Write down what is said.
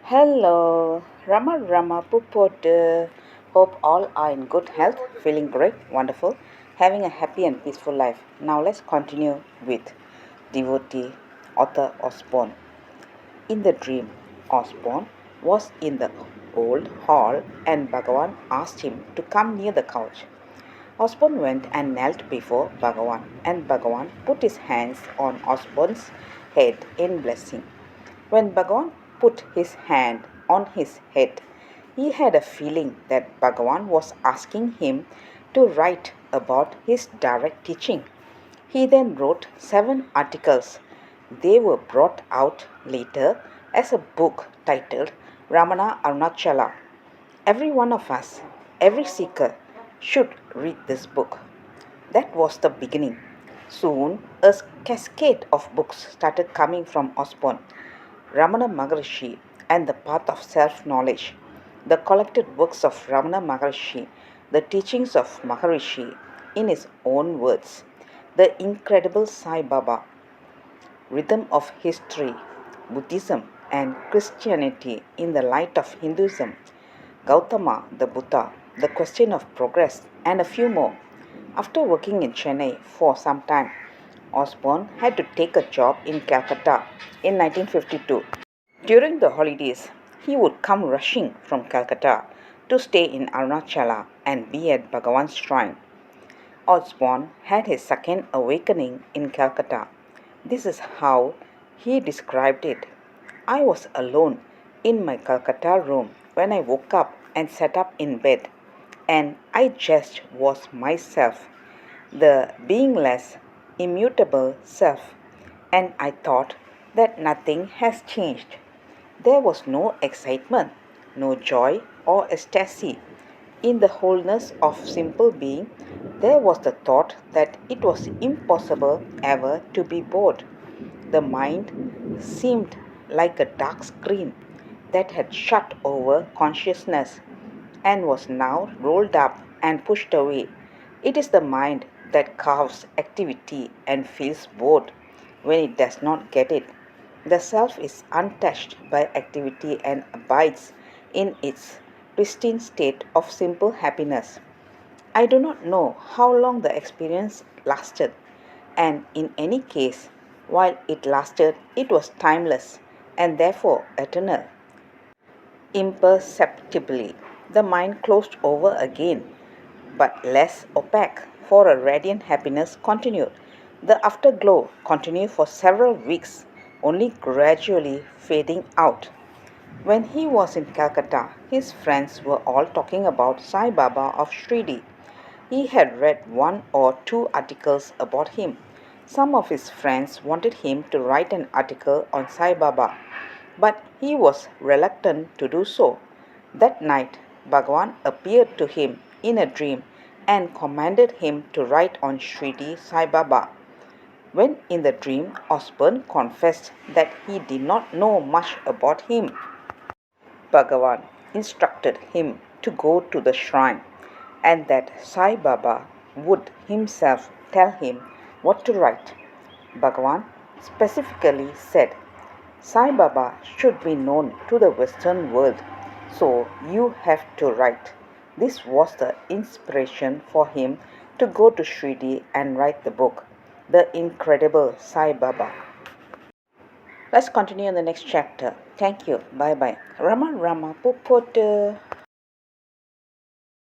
Hello, Rama Pupotu. Hope all are in good health, feeling great, wonderful, having a happy and peaceful life. Now let's continue with devotee author Osborne. In the dream, Osborne was in the old hall and Bhagavan asked him to come near the couch. Osborne went and knelt before Bhagavan, and Bhagavan put his hands on Osborne's head in blessing. When Bhagavan put his hand on his head, he had a feeling that Bhagavan was asking him to write about his direct teaching. He then wrote 7 articles. They were brought out later as a book titled Ramana Arunachala. Every one of us, every seeker, should read this book. That was the beginning. Soon, a cascade of books started coming from Osborne, Ramana Maharshi, and the Path of Self Knowledge. The collected works of Ramana Maharshi, the teachings of Maharishi, in his own words, the incredible Sai Baba, rhythm of history, Buddhism, and Christianity in the light of Hinduism, Gautama the Buddha, the question of progress, and a few more. After working in Chennai for some time, Osborne had to take a job in Calcutta in 1952. During the holidays, he would come rushing from Calcutta to stay in Arunachala and be at Bhagavan's shrine. Osborne had his second awakening in Calcutta. This is how he described it. I was alone in my Calcutta room when I woke up and sat up in bed, and I just was myself, the beingless, immutable self, and I thought that nothing has changed. There was no excitement, no joy or ecstasy. In the wholeness of simple being, there was the thought that it was impossible ever to be bored. The mind seemed like a dark screen that had shut over consciousness and was now rolled up and pushed away. It is the mind that carves activity and feels bored when it does not get it. The self is untouched by activity and abides in its pristine state of simple happiness. I do not know how long the experience lasted, and in any case, while it lasted, it was timeless and therefore eternal. Imperceptibly, the mind closed over again, but less opaque, for a radiant happiness continued. The afterglow continued for several weeks, only gradually fading out. When he was in Calcutta, his friends were all talking about Sai Baba of Sridi. He had read 1 or 2 articles about him. Some of his friends wanted him to write an article on Sai Baba, but he was reluctant to do so. That night, Bhagavan appeared to him in a dream and commanded him to write on Sridi Sai Baba. When in the dream, Osborne confessed that he did not know much about him. Bhagavan instructed him to go to the shrine and that Sai Baba would himself tell him what to write. Bhagavan specifically said, Sai Baba should be known to the Western world, so you have to write. This was the inspiration for him to go to Sridi and write the book, The Incredible Sai Baba. Let's continue in the next chapter. Thank you. Bye bye. Rama Pupotu.